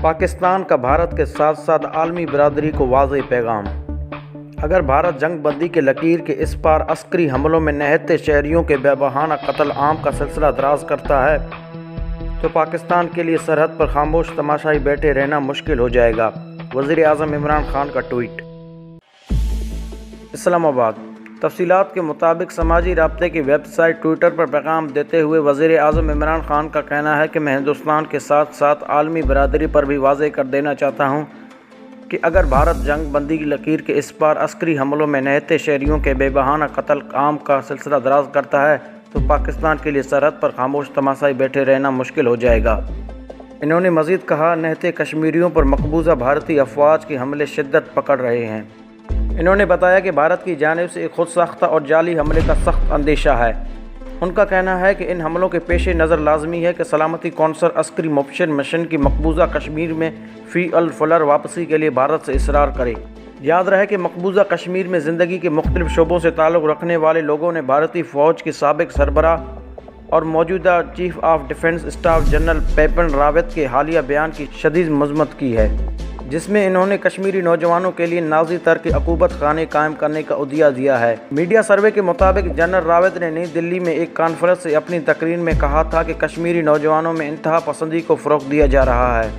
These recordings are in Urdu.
پاکستان کا بھارت کے ساتھ ساتھ عالمی برادری کو واضح پیغام۔ اگر بھارت جنگ بندی کے لکیر کے اس پار عسکری حملوں میں نہتے شہریوں کے بے بہانہ قتل عام کا سلسلہ دراز کرتا ہے تو پاکستان کے لیے سرحد پر خاموش تماشائی بیٹھے رہنا مشکل ہو جائے گا۔ وزیر اعظم عمران خان کا ٹویٹ۔ اسلام آباد۔ تفصیلات کے مطابق سماجی رابطے کی ویب سائٹ ٹویٹر پر پیغام دیتے ہوئے وزیر اعظم عمران خان کا کہنا ہے کہ میں ہندوستان کے ساتھ ساتھ عالمی برادری پر بھی واضح کر دینا چاہتا ہوں کہ اگر بھارت جنگ بندی کی لکیر کے اس پار عسکری حملوں میں نہتے شہریوں کے بے بہانہ قتل عام کا سلسلہ دراز کرتا ہے تو پاکستان کے لیے سرحد پر خاموش تماشائی بیٹھے رہنا مشکل ہو جائے گا۔ انہوں نے مزید کہا، نہتے کشمیریوں پر مقبوضہ بھارتی افواج کے حملے شدت پکڑ رہے ہیں۔ انہوں نے بتایا کہ بھارت کی جانب سے ایک خود ساختہ اور جعلی حملے کا سخت اندیشہ ہے۔ ان کا کہنا ہے کہ ان حملوں کے پیش نظر لازمی ہے کہ سلامتی کونسل عسکری مبشر مشن کی مقبوضہ کشمیر میں فی الفور واپسی کے لیے بھارت سے اصرار کرے۔ یاد رہے کہ مقبوضہ کشمیر میں زندگی کے مختلف شعبوں سے تعلق رکھنے والے لوگوں نے بھارتی فوج کے سابق سربراہ اور موجودہ chief of defence staff general Bipin Rawat کے حالیہ بیان کی شدید مذمت کی ہے، جس میں انہوں نے کشمیری نوجوانوں کے لیے نازی ترک عقوبت خانے قائم کرنے کا عہدہ دیا ہے۔ میڈیا سروے کے مطابق جنرل راوت نے نئی دلی میں ایک کانفرنس سے اپنی تقریر میں کہا تھا کہ کشمیری نوجوانوں میں انتہا پسندی کو فروغ دیا جا رہا ہے،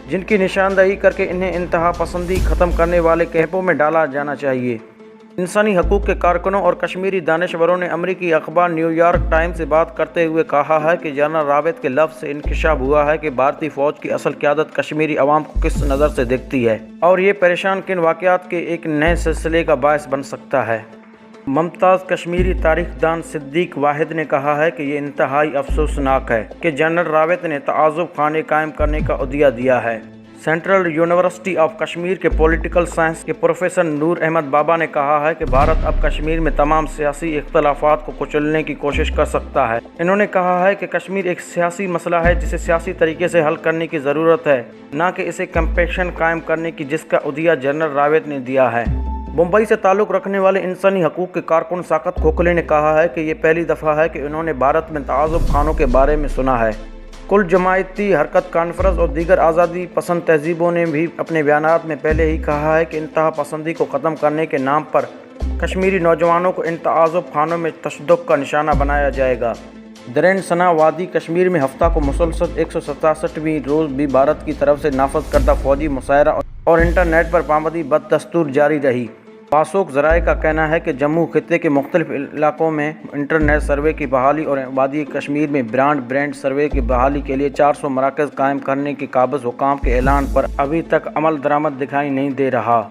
جن کی نشاندہی کر کے انہیں انتہا پسندی ختم کرنے والے کیمپوں میں ڈالا جانا چاہیے۔ انسانی حقوق کے کارکنوں اور کشمیری دانشوروں نے امریکی اخبار نیو یارک ٹائمز سے بات کرتے ہوئے کہا ہے کہ جنرل راوت کے لفظ سے انکشاف ہوا ہے کہ بھارتی فوج کی اصل قیادت کشمیری عوام کو کس نظر سے دیکھتی ہے اور یہ پریشان کن واقعات کے ایک نئے سلسلے کا باعث بن سکتا ہے۔ ممتاز کشمیری تاریخ دان صدیق واحد نے کہا ہے کہ یہ انتہائی افسوسناک ہے کہ جنرل راوت نے تعصب خانے قائم کرنے کا عہدہ دیا ہے۔ سینٹرل یونیورسٹی آف کشمیر کے پولیٹیکل سائنس کے پروفیسر نور احمد بابا نے کہا ہے کہ بھارت اب کشمیر میں تمام سیاسی اختلافات کو کچلنے کی کوشش کر سکتا ہے۔ انہوں نے کہا ہے کہ کشمیر ایک سیاسی مسئلہ ہے جسے سیاسی طریقے سے حل کرنے کی ضرورت ہے، نہ کہ اسے کمپیکشن قائم کرنے کی جس کا عہدہ جنرل راوت نے دیا ہے۔ ممبئی سے تعلق رکھنے والے انسانی حقوق کے کارکن ساکت کھوکھلے نے کہا ہے کہ یہ پہلی دفعہ ہے کہ انہوں نے بھارت میں تعصب خانوں کے بارے میں سنا ہے۔ کل جماعتی حرکت کانفرنس اور دیگر آزادی پسند تہذیبوں نے بھی اپنے بیانات میں پہلے ہی کہا ہے کہ انتہا پسندی کو ختم کرنے کے نام پر کشمیری نوجوانوں کو ان تعصب خانوں میں تشدد کا نشانہ بنایا جائے گا۔ درین ثنا وادی کشمیر میں ہفتہ کو مسلسل 167ویں روز بھی بھارت کی طرف سے نافذ کردہ فوجی مساعرہ اور انٹرنیٹ پر پابندی بدستور جاری رہی۔ پاسوک ذرائع کا کہنا ہے کہ جموں خطے کے مختلف علاقوں میں انٹرنیٹ سروے کی بحالی اور وادی کشمیر میں براڈ بینڈ سروے کی بحالی کے لیے 400 مراکز قائم کرنے کے قابض حکام کے اعلان پر ابھی تک عمل درآمد دکھائی نہیں دے رہا۔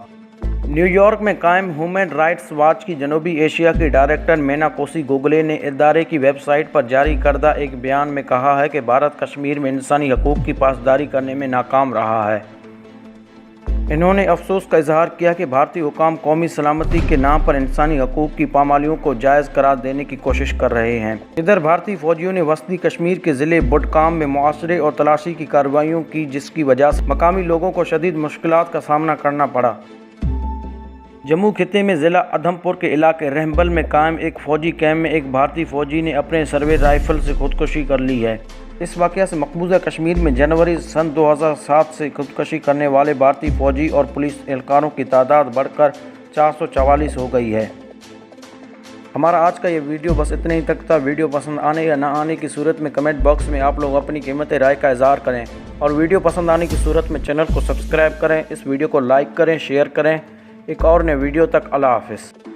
نیو یارک میں قائم ہیومن رائٹس واچ کی جنوبی ایشیا کی ڈائریکٹر مینا کوسی گوگلے نے ادارے کی ویب سائٹ پر جاری کردہ ایک بیان میں کہا ہے کہ بھارت کشمیر میں انسانی حقوق کی پاسداری کرنے میں ناکام رہا ہے۔ انہوں نے افسوس کا اظہار کیا کہ بھارتی حکام قومی سلامتی کے نام پر انسانی حقوق کی پامالیوں کو جائز قرار دینے کی کوشش کر رہے ہیں۔ ادھر بھارتی فوجیوں نے وسطی کشمیر کے ضلع بڈگام میں محاصرے اور تلاشی کی کارروائیوں کی، جس کی وجہ سے مقامی لوگوں کو شدید مشکلات کا سامنا کرنا پڑا۔ جموں خطے میں ضلع ادھم پور کے علاقے رحمبل میں قائم ایک فوجی کیمپ میں ایک بھارتی فوجی نے اپنے سروے رائفل سے خودکشی کر لی ہے۔ اس واقعہ سے مقبوضہ کشمیر میں جنوری سن 2007 سے خودکشی کرنے والے بھارتی فوجی اور پولیس اہلکاروں کی تعداد بڑھ کر 444 ہو گئی ہے۔ ہمارا آج کا یہ ویڈیو بس اتنے ہی تک تھا۔ ویڈیو پسند آنے یا نہ آنے کی صورت میں کمنٹ باکس میں آپ لوگ اپنی قیمتی رائے کا اظہار کریں، اور ویڈیو پسند آنے کی صورت میں چینل کو سبسکرائب کریں، اس ویڈیو کو لائک کریں، شیئر کریں۔ ایک اور نئے ویڈیو تک اللہ حافظ۔